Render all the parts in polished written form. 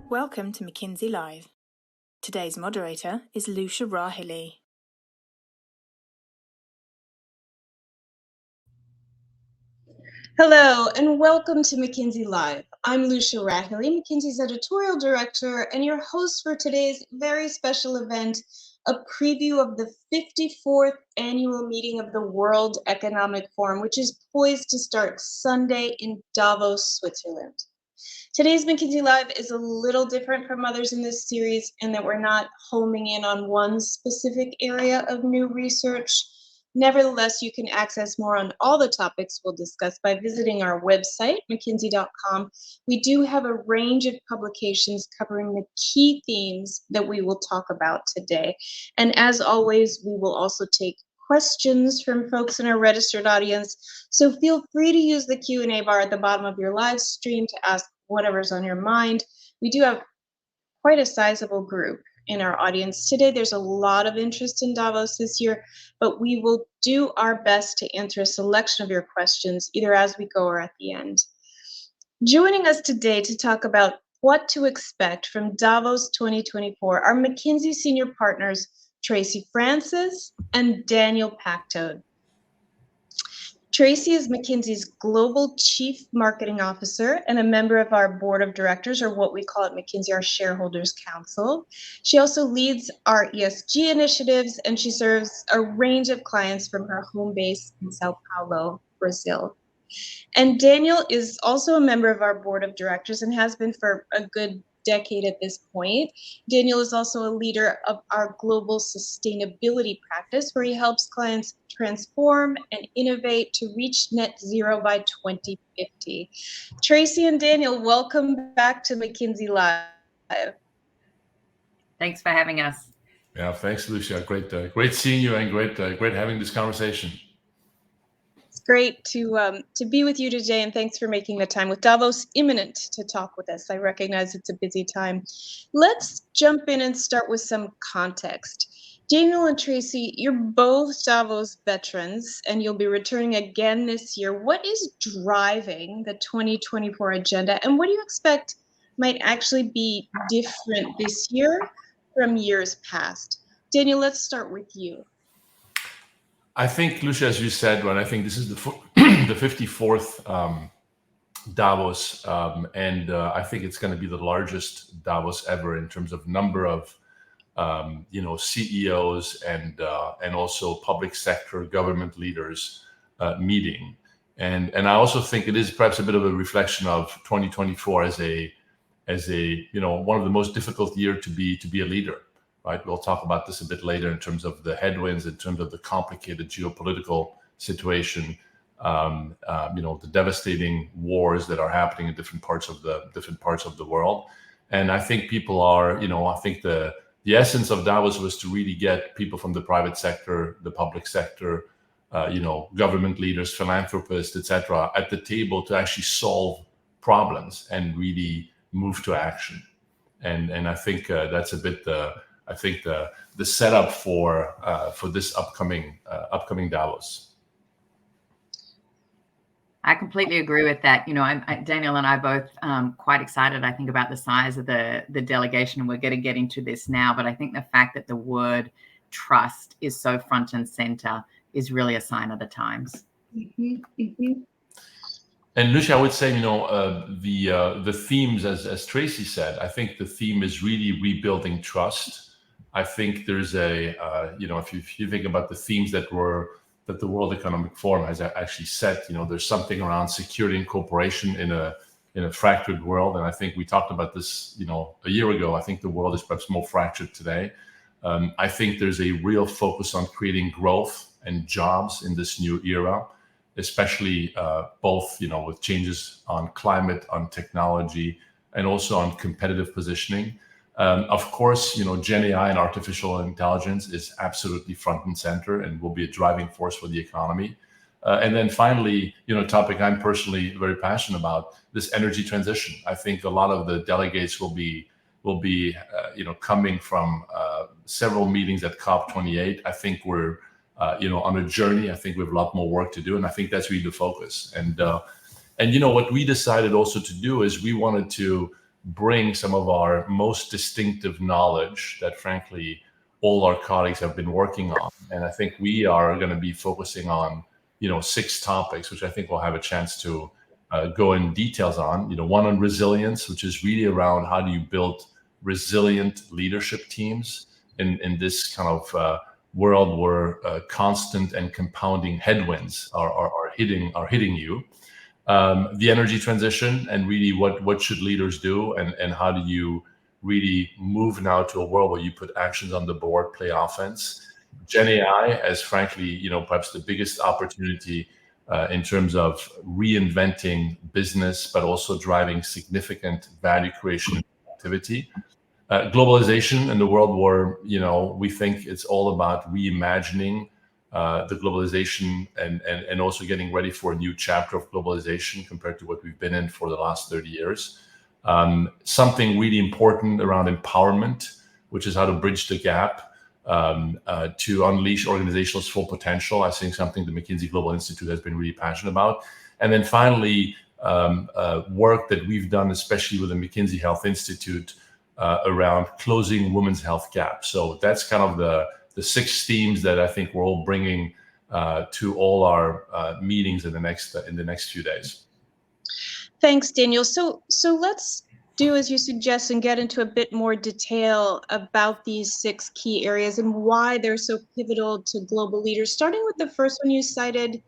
Welcome to McKinsey Live. Today's moderator is Lucia Rahili. Hello, and welcome to McKinsey Live. I'm Lucia Rahili, McKinsey's editorial director, and your host for today's very special event, a preview of the 54th annual meeting of the World Economic Forum, which is poised to start Sunday in Davos, Switzerland. Today's McKinsey Live is a little different from others in this series in that we're not homing in on one specific area of new research. Nevertheless, you can access more on all the topics we'll discuss by visiting our website, mckinsey.com. We do have a range of publications covering the key themes that we will talk about today. And as always, we will also take questions from folks in our registered audience. So feel free to use the Q&A bar at the bottom of your live stream to ask whatever's on your mind. We do have quite a sizable group in our audience today. There's a lot of interest in Davos this year, but we will do our best to answer a selection of your questions either as we go or at the end. Joining us today to talk about what to expect from Davos 2024 are McKinsey senior partners Tracy Francis and Daniel Pacthod. Tracy is McKinsey's Global Chief Marketing Officer and a member of our board of directors, or what we call at McKinsey, our Shareholders Council. She also leads our ESG initiatives, and she serves a range of clients from her home base in Sao Paulo, Brazil. And Daniel is also a member of our board of directors and has been for a good decade at this point. Daniel is also a leader of our global sustainability practice, where he helps clients transform and innovate to reach net zero by 2050. Tracy and Daniel, welcome back to McKinsey Live. Thanks for having us. Yeah, thanks, Lucia. Great seeing you, and great having this conversation. It's great to be with you today, and thanks for making the time with Davos imminent to talk with us. I recognize it's a busy time. Let's jump in and start with some context. Daniel and Tracy, you're both Davos veterans, and you'll be returning again this year. What is driving the 2024 agenda, and what do you expect might actually be different this year from years past? Daniel, let's start with you. I think, Lucia, as you said, I think this is the 54th Davos, and I think it's going to be the largest Davos ever in terms of number of CEOs and also public sector government leaders meeting, and I also think it is perhaps a bit of a reflection of 2024 as a one of the most difficult year to be a leader. Right, we'll talk about this a bit later in terms of the headwinds, in terms of the complicated geopolitical situation, the devastating wars that are happening in different parts of the world. And I think people are, I think the essence of Davos was to really get people from the private sector, the public sector, government leaders, philanthropists, etc., at the table to actually solve problems and really move to action. And I think that's a bit the setup for this upcoming Davos. I completely agree with that. Daniel and I both quite excited, I think, about the size of the delegation, and we're going to get into this now. But I think the fact that the word trust is so front and center is really a sign of the times. Mm-hmm, mm-hmm. And Lucia, I would say, the themes, as Tracy said, I think the theme is really rebuilding trust. I think there's if you think about the themes that the World Economic Forum has actually set, there's something around security and cooperation in a fractured world. And I think we talked about this, a year ago. I think the world is perhaps more fractured today. I think there's a real focus on creating growth and jobs in this new era, especially both, with changes on climate, on technology, and also on competitive positioning. Of course, Gen AI and artificial intelligence is absolutely front and center and will be a driving force for the economy. And then finally, a topic I'm personally very passionate about, this energy transition. I think a lot of the delegates will be coming from several meetings at COP28. I think we're on a journey. I think we have a lot more work to do, and I think that's really the focus. And what we decided also to do is we wanted to bring some of our most distinctive knowledge that, frankly, all our colleagues have been working on. And I think we are going to be focusing on, 6 topics, which I think we'll have a chance to go in details on. One on resilience, which is really around how do you build resilient leadership teams in this kind of world where constant and compounding headwinds are hitting you. The energy transition, and really what should leaders do, and how do you really move now to a world where you put actions on the board, play offense. Gen AI as, frankly, perhaps the biggest opportunity in terms of reinventing business, but also driving significant value creation and activity. Globalization in the world where, we think it's all about reimagining the globalization and also getting ready for a new chapter of globalization compared to what we've been in for the last 30 years. Something really important around empowerment, which is how to bridge the gap to unleash organization's full potential. I think something the McKinsey Global Institute has been really passionate about. And then finally, work that we've done, especially with the McKinsey Health Institute, around closing women's health gap. So that's kind of the 6 themes that I think we're all bringing to all our meetings in the next few days. Thanks, Daniel. So let's do as you suggest and get into a bit more detail about these 6 key areas and why they're so pivotal to global leaders. Starting with the first one you cited,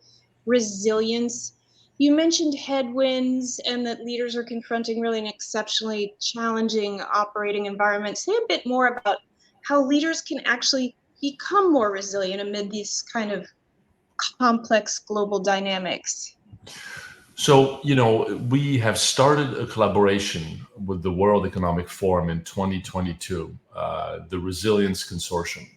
resilience. You mentioned headwinds and that leaders are confronting really an exceptionally challenging operating environment. Say a bit more about how leaders can actually become more resilient amid these kind of complex global dynamics. So, we have started a collaboration with the World Economic Forum in 2022, the Resilience Consortium.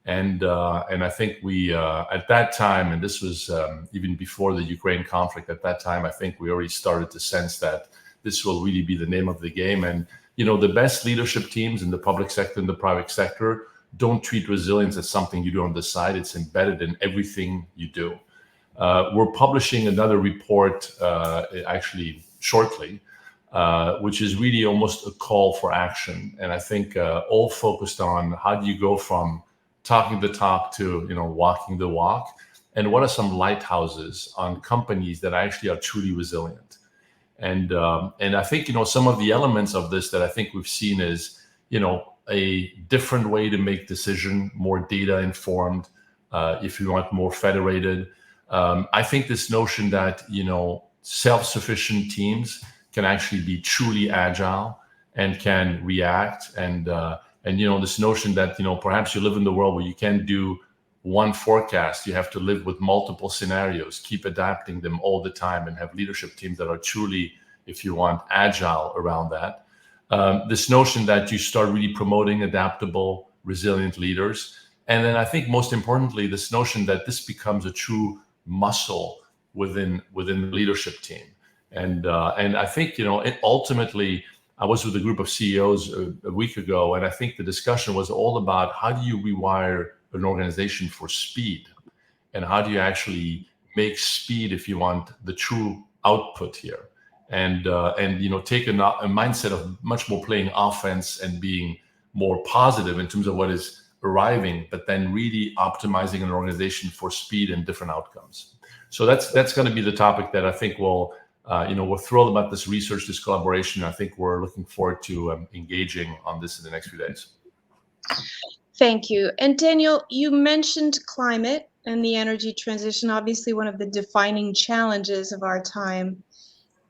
And I think we, at that time, and this was even before the Ukraine conflict, at that time, I think we already started to sense that this will really be the name of the game. And, the best leadership teams in the public sector and the private sector don't treat resilience as something you do on the side. It's embedded in everything you do. We're publishing another report actually shortly, which is really almost a call for action. And I think all focused on how do you go from talking the talk to, walking the walk, and what are some lighthouses on companies that actually are truly resilient. And I think, some of the elements of this that I think we've seen is, a different way to make decision, more data informed, if you want, more federated. I think this notion that, self-sufficient teams can actually be truly agile and can react. And this notion that, perhaps you live in the world where you can't do one forecast. You have to live with multiple scenarios, keep adapting them all the time, and have leadership teams that are truly, if you want, agile around that. This notion that you start really promoting adaptable, resilient leaders. And then I think most importantly, this notion that this becomes a true muscle within the leadership team. And I think, ultimately, I was with a group of CEOs a week ago, and I think the discussion was all about how do you rewire an organization for speed, and how do you actually make speed, if you want, the true output here, and take a mindset of much more playing offense and being more positive in terms of what is arriving, but then really optimizing an organization for speed and different outcomes. So that's going to be the topic that I think we're thrilled about this research, this collaboration. I think we're looking forward to engaging on this in the next few days. Thank you. And Daniel, you mentioned climate and the energy transition, obviously one of the defining challenges of our time.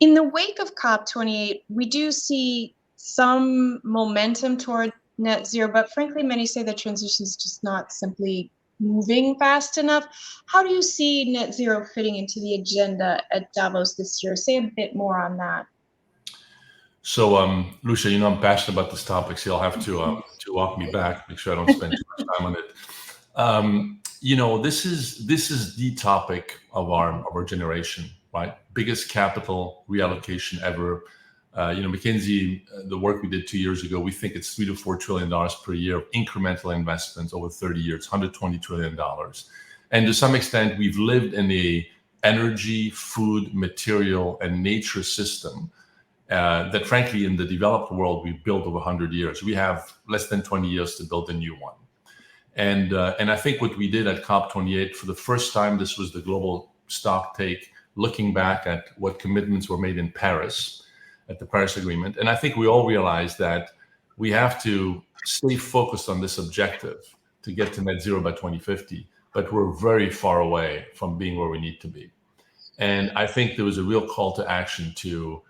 In the wake of COP28, we do see some momentum toward net zero, but frankly, many say the transition is just not simply moving fast enough. How do you see net zero fitting into the agenda at Davos this year? Say a bit more on that. So, Lucia, I'm passionate about this topic, so you'll have to walk me back, make sure I don't spend too much time on it. This is the topic of our generation, right? Biggest capital reallocation ever. McKinsey, the work we did 2 years ago, we think it's $3 to $4 trillion per year of incremental investments over 30 years, $120 trillion. And to some extent, we've lived in a energy, food, material, and nature system. that frankly in the developed world we built over 100 years. We have less than 20 years to build a new one. And I think what we did at COP28 for the first time, this was the global stock take, looking back at what commitments were made in Paris at the Paris Agreement. And I think we all realized that we have to stay focused on this objective to get to net zero by 2050, but we're very far away from being where we need to be. And I think there was a real call to action to,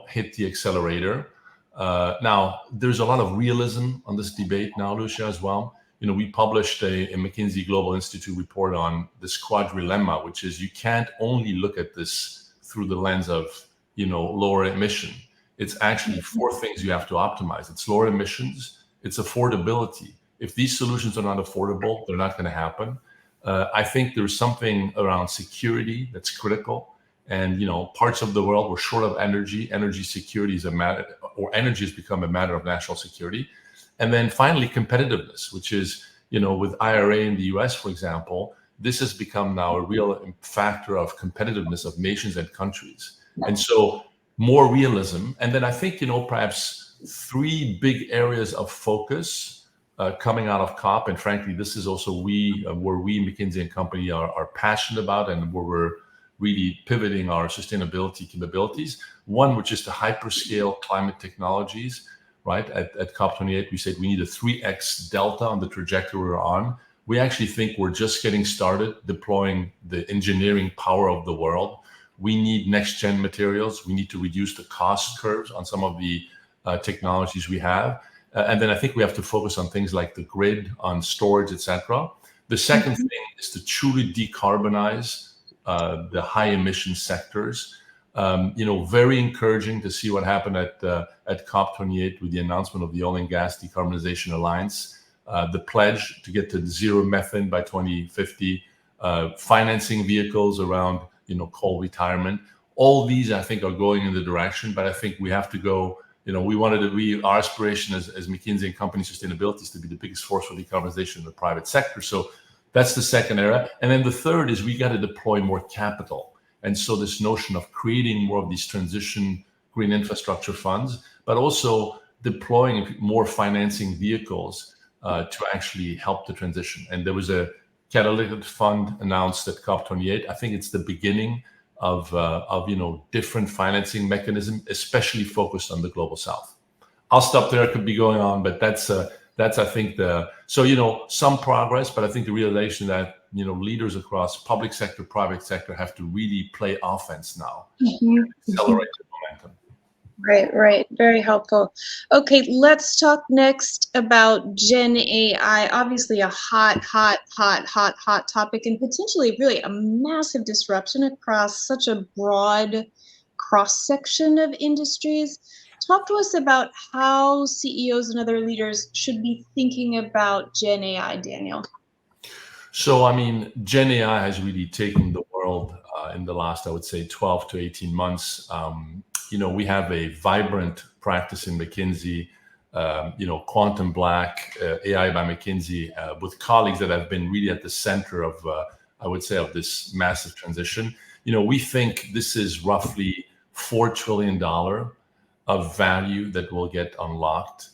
hit the accelerator. Now, there's a lot of realism on this debate now, Lucia, as well. We published a McKinsey Global Institute report on this quadrilemma, which is you can't only look at this through the lens of, lower emission. It's actually four things you have to optimize. It's lower emissions, it's affordability. If these solutions are not affordable, they're not going to happen. I think there's something around security that's critical. And, parts of the world we're short of energy. Energy security is a matter, or energy has become a matter of national security. And then finally, competitiveness, which is, with IRA in the US, for example, this has become now a real factor of competitiveness of nations and countries. And so more realism. And then I think, perhaps three big areas of focus coming out of COP. And frankly, this is also where we, McKinsey and Company, are passionate about and where we're really pivoting our sustainability capabilities. One, which is the hyperscale climate technologies. Right at COP28, we said we need a 3x delta on the trajectory we're on. We actually think we're just getting started deploying the engineering power of the world. We need next-gen materials. We need to reduce the cost curves on some of the technologies we have. And then I think we have to focus on things like the grid, on storage, etc. The second thing is to truly decarbonize the high emission sectors. Very encouraging to see what happened at COP28 with the announcement of the Oil and Gas Decarbonization Alliance, the pledge to get to zero methane by 2050, financing vehicles around coal retirement. All these I think are going in the direction, but I think we have to go. Our aspiration as McKinsey and Company Sustainability is to be the biggest force for decarbonization in the private sector. So that's the second area, and then the third is we got to deploy more capital. And so this notion of creating more of these transition green infrastructure funds, but also deploying more financing vehicles to actually help the transition. And there was a catalytic fund announced at COP28. I think it's the beginning of different financing mechanism, especially focused on the global South. I'll stop there. I could be going on, but that's I think some progress, but I think the realization that leaders across public sector, private sector have to really play offense now, accelerate the momentum. Right. Very helpful. Okay, let's talk next about Gen AI. Obviously a hot topic and potentially really a massive disruption across such a broad cross-section of industries. Talk to us about how CEOs and other leaders should be thinking about Gen AI, Daniel. So, Gen AI has really taken the world in the last, I would say, 12 to 18 months. We have a vibrant practice in McKinsey, Quantum Black, AI by McKinsey, with colleagues that have been really at the center of, I would say, of this massive transition. We think this is roughly $4 trillion of value that will get unlocked,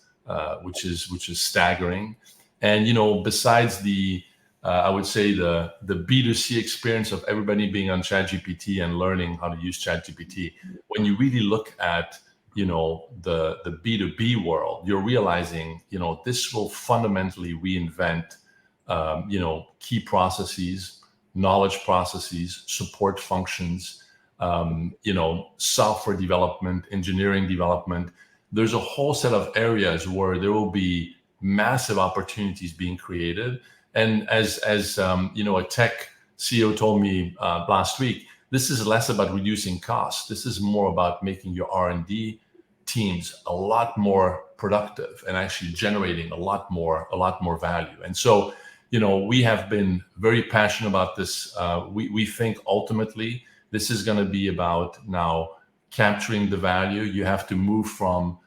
which is staggering. And, besides the I would say the B2C experience of everybody being on ChatGPT and learning how to use ChatGPT. When you really look at, the B2B world, you're realizing, this will fundamentally reinvent, key processes, knowledge processes, support functions, software development, engineering development. There's a whole set of areas where there will be massive opportunities being created. And as a tech CEO told me last week, this is less about reducing costs. This is more about making your R&D teams a lot more productive and actually generating a lot more value. And so, we have been very passionate about this. We think ultimately this is going to be about now capturing the value. You have to move from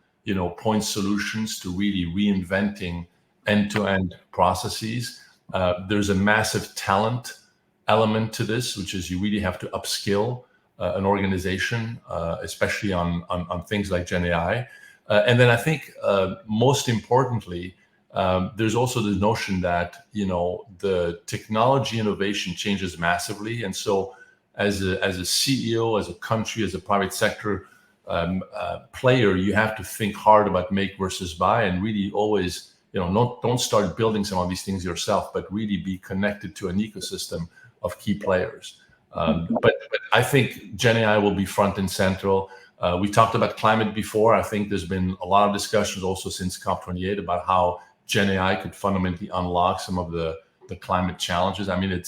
point solutions to really reinventing end-to-end processes. There's a massive talent element to this, which is you really have to upskill an organization, especially on things like Gen AI. And then I think most importantly, there's also the notion that the technology innovation changes massively, and so as a CEO, as a country, as a private sector player, you have to think hard about make versus buy, and really always don't start building some of these things yourself, but really be connected to an ecosystem of key players. But I think Gen AI will be front and central. We talked about climate before. I think there's been a lot of discussions also since COP28 about how Gen AI could fundamentally unlock some of the climate challenges. I mean, it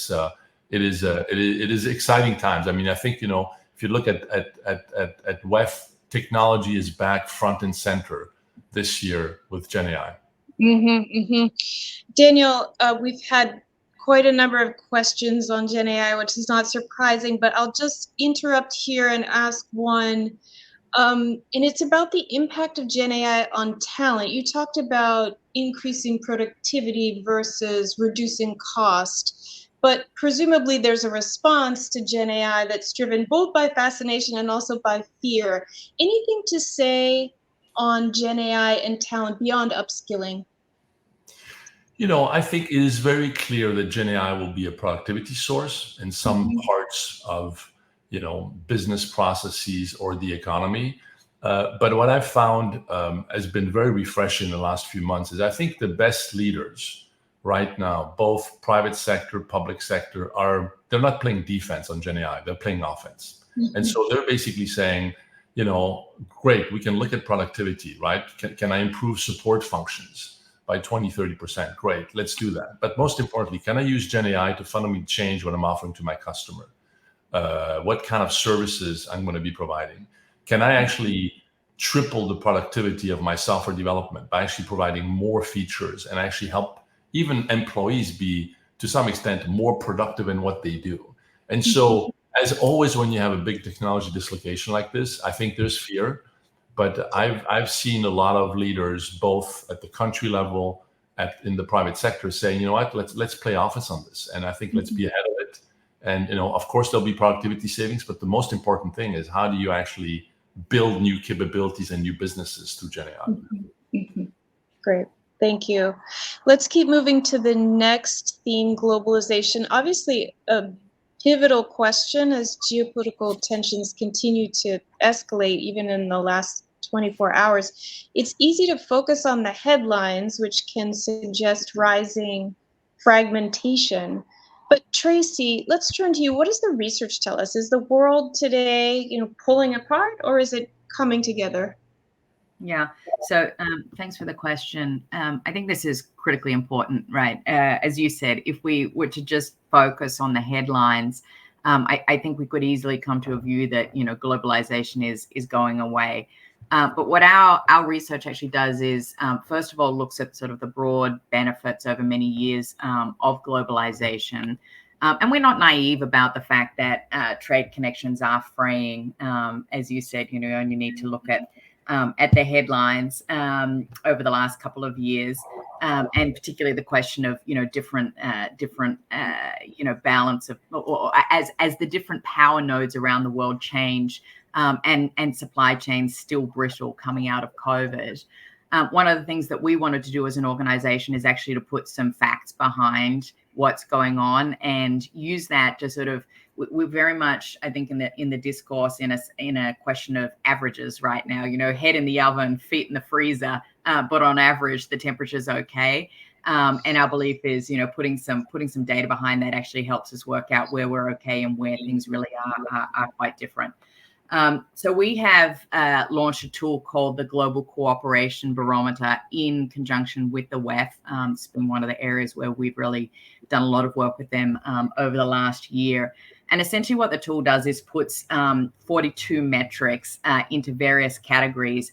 is exciting times. I mean, I think if you look at WEF, technology is back front and center this year with Gen AI. Daniel, we've had quite a number of questions on Gen AI, which is not surprising, but I'll just interrupt here and ask one. And it's about the impact of Gen AI on talent. You talked about increasing productivity versus reducing cost, but presumably there's a response to Gen AI that's driven both by fascination and also by fear. Anything to say on Gen AI and talent beyond upskilling? I think it is very clear that Gen AI will be a productivity source in some parts of business processes or the economy. But what I've found has been very refreshing in the last few months is I think the best leaders right now, both private sector, public sector, they're not playing defense on Gen AI, they're playing offense. And so they're basically saying, great, we can look at productivity, right? Can I improve support functions by 20-30%? Great, let's do that. But most importantly, can I use Gen AI to fundamentally change what I'm offering to my customer? What kind of services I'm going to be providing? Can I actually triple the productivity of my software development by actually providing more features and actually help even employees be, to some extent, more productive in what they do? And so, as always, when you have a big technology dislocation like this, I think there's fear. But I've seen a lot of leaders, both at the country level, in the private sector, saying, you know what, let's play offense on this, and I think let's be ahead of it. And of course, there'll be productivity savings, but the most important thing is how do you actually build new capabilities and new businesses through Gen AI? Great. Thank you. Let's keep moving to the next theme, globalization. Obviously, a pivotal question as geopolitical tensions continue to escalate, even in the last 24 hours. It's easy to focus on the headlines, which can suggest rising fragmentation. But Tracy, let's turn to you. What does the research tell us? Is the world today, pulling apart, or is it coming together? Yeah. So thanks for the question. I think this is critically important, right? As you said, if we were to just focus on the headlines, I think we could easily come to a view that, globalization is going away. But what our research actually does is, first of all, looks at sort of the broad benefits over many years of globalization. And we're not naive about the fact that trade connections are fraying. As you said, you only need to look at the headlines over the last couple of years, and particularly the question of different balance of, or as the different power nodes around the world change, and supply chains still brittle coming out of COVID. One of the things that we wanted to do as an organization is actually to put some facts behind what's going on and use that to sort of, we're very much, I think, in the discourse in a question of averages right now. Head in the oven, feet in the freezer, but on average the temperature's okay. And our belief is, putting some data behind that actually helps us work out where we're okay and where things really are quite different. So we have launched a tool called the Global Cooperation Barometer in conjunction with the WEF. It's been one of the areas where we've really done a lot of work with them over the last year. And essentially what the tool does is puts 42 metrics into various categories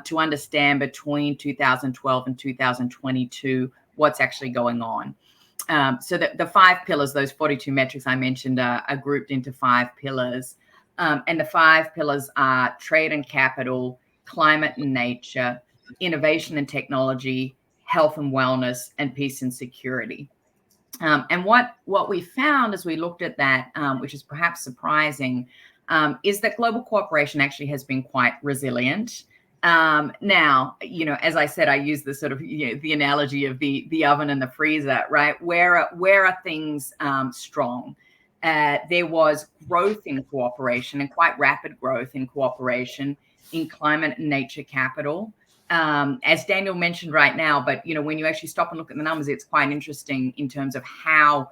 to understand between 2012 and 2022 what's actually going on. So the 5 pillars, those 42 metrics I mentioned, are grouped into 5 pillars. And the 5 pillars are trade and capital, climate and nature, innovation and technology, health and wellness, and peace and security. And what we found as we looked at that, which is perhaps surprising, is that global cooperation actually has been quite resilient. Now, as I said, I use the sort of the analogy of the oven and the freezer, right? Where are things strong? There was growth in cooperation, and quite rapid growth in cooperation in climate and nature capital. As Daniel mentioned right now, but when you actually stop and look at the numbers, it's quite interesting in terms of how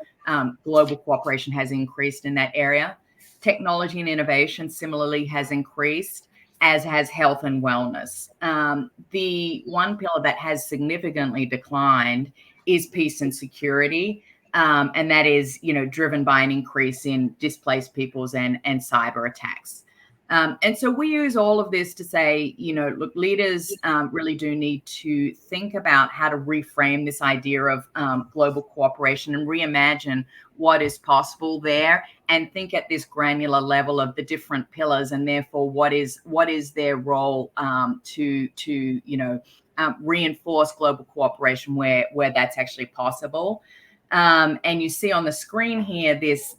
global cooperation has increased in that area. Technology and innovation similarly has increased, as has health and wellness. The one pillar that has significantly declined is peace and security. And that is, driven by an increase in displaced peoples and cyber attacks. And so we use all of this to say, look, leaders really do need to think about how to reframe this idea of global cooperation and reimagine what is possible there, and think at this granular level of the different pillars, and therefore what is their role to reinforce global cooperation where that's actually possible. And you see on the screen here, there's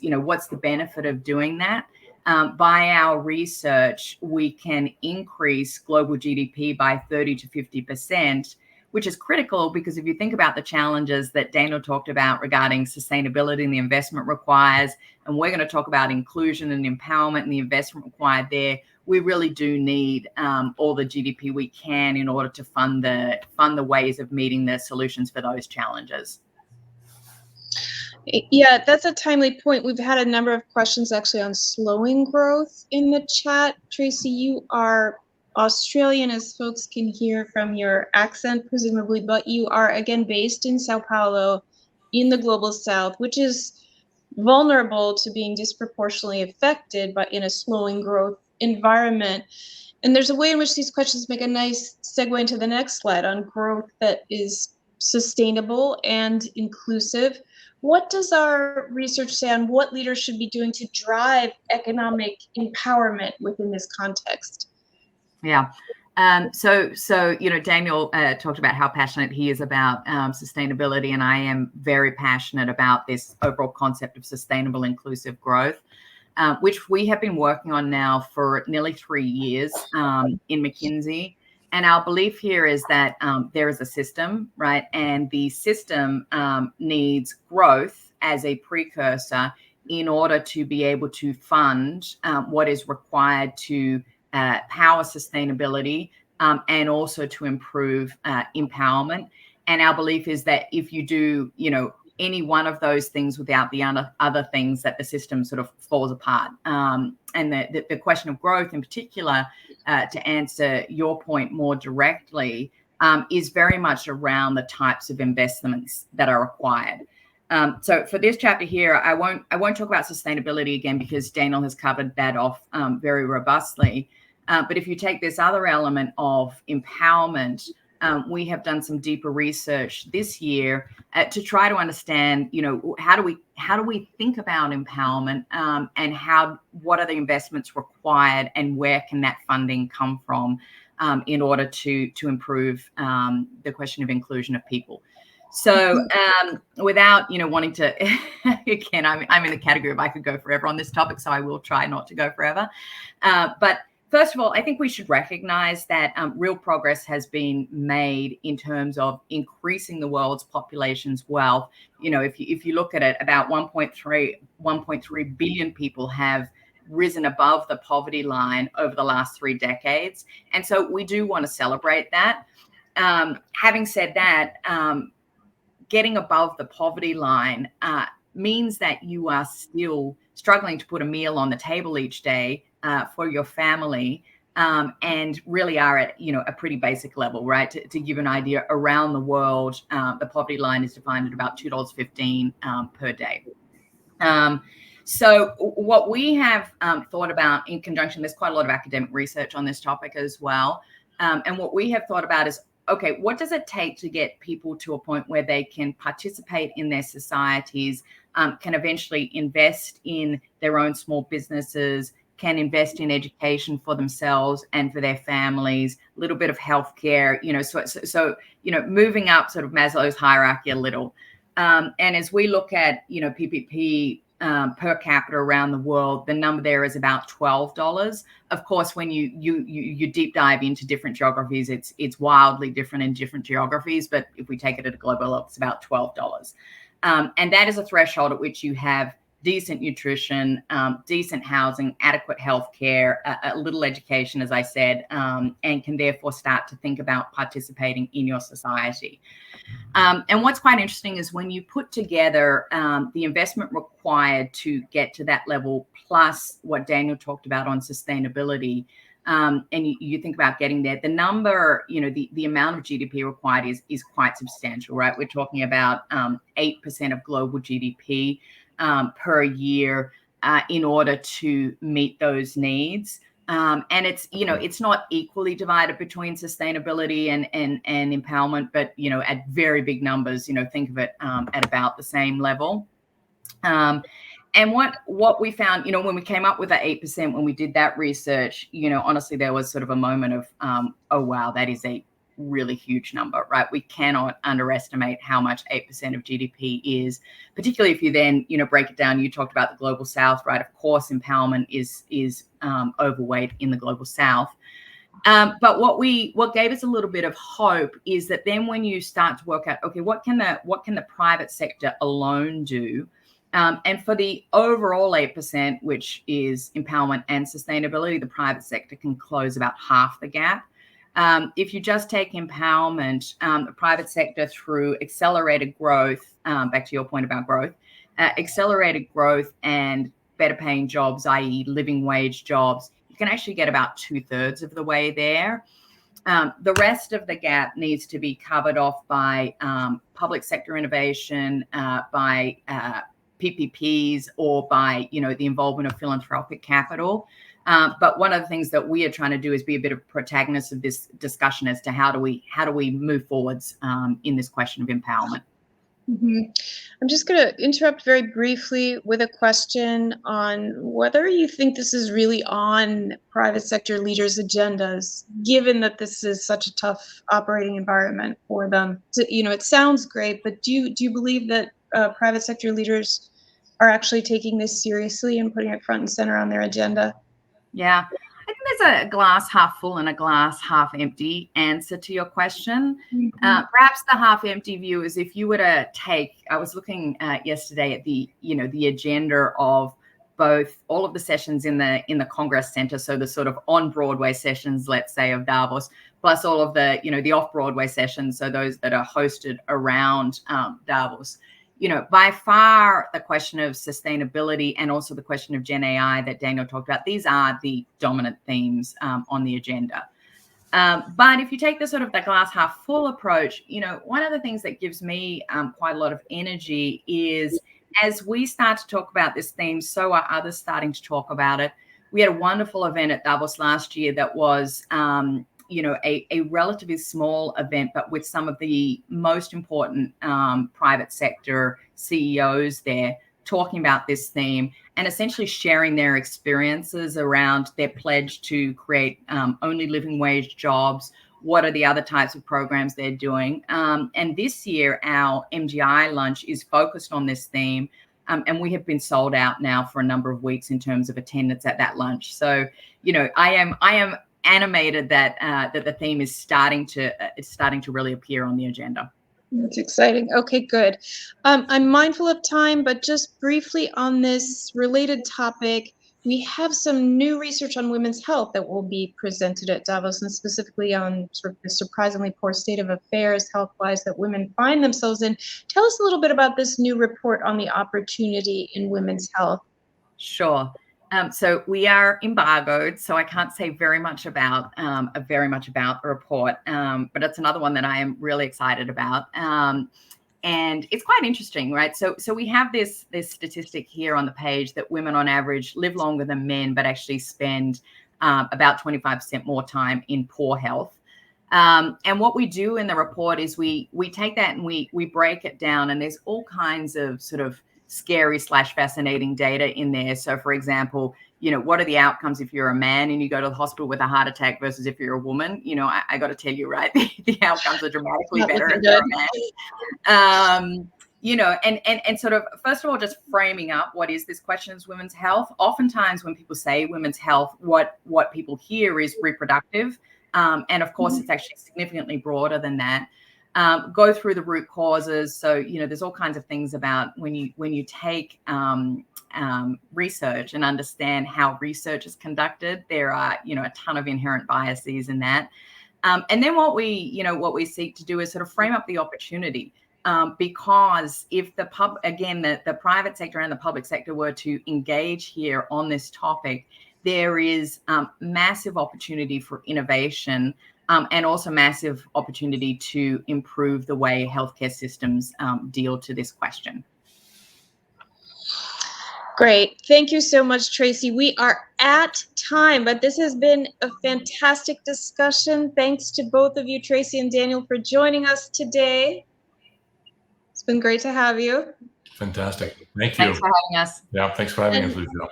what's the benefit of doing that? By our research, we can increase global GDP by 30 to 50%, which is critical because if you think about the challenges that Daniel talked about regarding sustainability and the investment requires, and we're going to talk about inclusion and empowerment and the investment required there, we really do need all the GDP we can in order to fund the ways of meeting the solutions for those challenges. Yeah, that's a timely point. We've had a number of questions actually on slowing growth in the chat. Tracy, you are Australian, as folks can hear from your accent, presumably, but you are again based in Sao Paulo in the global south, which is vulnerable to being disproportionately affected by in a slowing growth environment. And there's a way in which these questions make a nice segue into the next slide on growth that is sustainable and inclusive. What does our research say on what leaders should be doing to drive economic empowerment within this context? Yeah. So Daniel talked about how passionate he is about sustainability, and I am very passionate about this overall concept of sustainable inclusive growth, which we have been working on now for nearly 3 years in McKinsey. And our belief here is that there is a system, right? And the system needs growth as a precursor in order to be able to fund what is required to power sustainability and also to improve empowerment. And our belief is that if you do, any one of those things without the other things, that the system sort of falls apart. And the question of growth in particular, to answer your point more directly, is very much around the types of investments that are required. So for this chapter here, I won't talk about sustainability again because Daniel has covered that off very robustly. But if you take this other element of empowerment, we have done some deeper research this year to try to understand, how do we think about empowerment and what are the investments required and where can that funding come from in order to improve the question of inclusion of people. So without, wanting to, again, I'm in the category of I could go forever on this topic, so I will try not to go forever. But first of all, I think we should recognize that real progress has been made in terms of increasing the world's population's wealth. If you look at it, about 1.3 billion people have risen above the poverty line over the last 3 decades. And so we do want to celebrate that. Having said that, getting above the poverty line means that you are still struggling to put a meal on the table each day for your family, and really are at a pretty basic level, right? To give an idea, around the world, the poverty line is defined at about $2.15 per day. So what we have thought about in conjunction, there's quite a lot of academic research on this topic as well, and what we have thought about is, okay, what does it take to get people to a point where they can participate in their societies, can eventually invest in their own small businesses, can invest in education for themselves and for their families, a little bit of healthcare, so moving up sort of Maslow's hierarchy a little. And as we look at, PPP per capita around the world, the number there is about $12. Of course, when you deep dive into different geographies, it's wildly different in different geographies. But if we take it at a global level, it's about $12. And that is a threshold at which you have decent nutrition, decent housing, adequate healthcare, a little education, as I said, and can therefore start to think about participating in your society. And what's quite interesting is when you put together the investment required to get to that level, plus what Daniel talked about on sustainability, and you think about getting there, the number, the amount of GDP required is quite substantial, right? We're talking about 8% of global GDP per year in order to meet those needs. And it's not equally divided between sustainability and empowerment, but, at very big numbers, think of it at about the same level. And what we found, when we came up with that 8%, when we did that research, honestly, there was sort of a moment of, oh, wow, that is a really huge number, right? We cannot underestimate how much 8% of GDP is, particularly if you then, break it down. You talked about the global South, right? Of course, empowerment is overweight in the global South. But what gave us a little bit of hope is that then when you start to work out, okay, what can the private sector alone do? And for the overall 8%, which is empowerment and sustainability, the private sector can close about half the gap. If you just take empowerment, the private sector through accelerated growth, back to your point about growth, accelerated growth and better paying jobs, i.e. living wage jobs, you can actually get about 2/3 of the way there. The rest of the gap needs to be covered off by public sector innovation, by PPPs, or by, the involvement of philanthropic capital. But one of the things that we are trying to do is be a bit of protagonist of this discussion as to how do we move forwards in this question of empowerment. Mm-hmm. I'm just going to interrupt very briefly with a question on whether you think this is really on private sector leaders' agendas, given that this is such a tough operating environment for them. So, it sounds great, but do you believe that private sector leaders are actually taking this seriously and putting it front and center on their agenda? Yeah, I think there's a glass half full and a glass half empty answer to your question. Mm-hmm. Perhaps the half empty view is if you were to take, I was looking yesterday at the agenda of both all of the sessions in the Congress Center, so the sort of on Broadway sessions, let's say, of Davos, plus all of the the off Broadway sessions, so those that are hosted around Davos. By far the question of sustainability and also the question of Gen AI that Daniel talked about, these are the dominant themes on the agenda. But if you take the sort of the glass half full approach, one of the things that gives me quite a lot of energy is as we start to talk about this theme, so are others starting to talk about it. We had a wonderful event at Davos last year that was a relatively small event, but with some of the most important private sector CEOs there talking about this theme and essentially sharing their experiences around their pledge to create only living wage jobs. What are the other types of programs they're doing? And this year, our MGI lunch is focused on this theme. And we have been sold out now for a number of weeks in terms of attendance at that lunch. So, I am animated that the theme is starting to really appear on the agenda. That's exciting. Okay, good. I'm mindful of time, but just briefly on this related topic, we have some new research on women's health that will be presented at Davos, and specifically on sort of the surprisingly poor state of affairs health-wise that women find themselves in. Tell us a little bit about this new report on the opportunity in women's health. Sure. So we are embargoed, so I can't say very much about the report, but it's another one that I am really excited about. And it's quite interesting, right? So we have this statistic here on the page that women on average live longer than men, but actually spend about 25% more time in poor health. And what we do in the report is we take that and we break it down, and there's all kinds of sort of scary / fascinating data in there. So for example, what are the outcomes if you're a man and you go to the hospital with a heart attack versus if you're a woman? I got to tell you, right, the outcomes are dramatically better if you're a man. and sort of, first of all, just framing up what is this question is women's health. Oftentimes when people say women's health, what people hear is reproductive. And of course, it's actually significantly broader than that. Go through the root causes. So, there's all kinds of things about when you take research and understand how research is conducted, there are, a ton of inherent biases in that. And then what we seek to do is sort of frame up the opportunity. Because if the private sector and the public sector were to engage here on this topic, there is massive opportunity for innovation and also massive opportunity to improve the way healthcare systems deal to this question. Great. Thank you so much, Tracy. We are at time, but this has been a fantastic discussion. Thanks to both of you, Tracy and Daniel, for joining us today. It's been great to have you. Fantastic. Thank you. Thanks for having us. Yeah, thanks for having us, Lucia.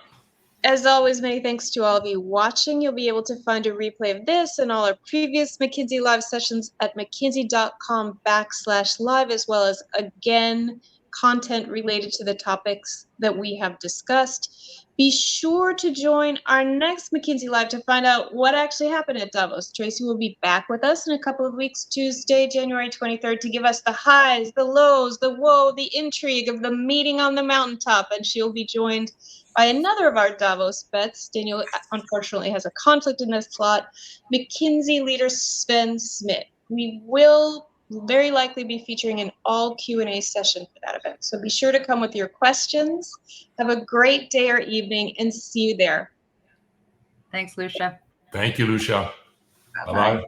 As always, many thanks to all of you watching. You'll be able to find a replay of this and all our previous McKinsey Live sessions at mckinsey.com/live, as well as, again, content related to the topics that we have discussed. Be sure to join our next McKinsey Live to find out what actually happened at Davos. Tracy will be back with us in a couple of weeks, Tuesday, January 23rd, to give us the highs, the lows, the woe, the intrigue of the meeting on the mountaintop. And she'll be joined by another of our Davos bets. Daniel, unfortunately, has a conflict in this slot. McKinsey leader Sven Smith. We will very likely be featuring an all Q&A session for that event. So be sure to come with your questions. Have a great day or evening, and see you there. Thanks, Lucia. Thank you, Lucia. Bye-bye.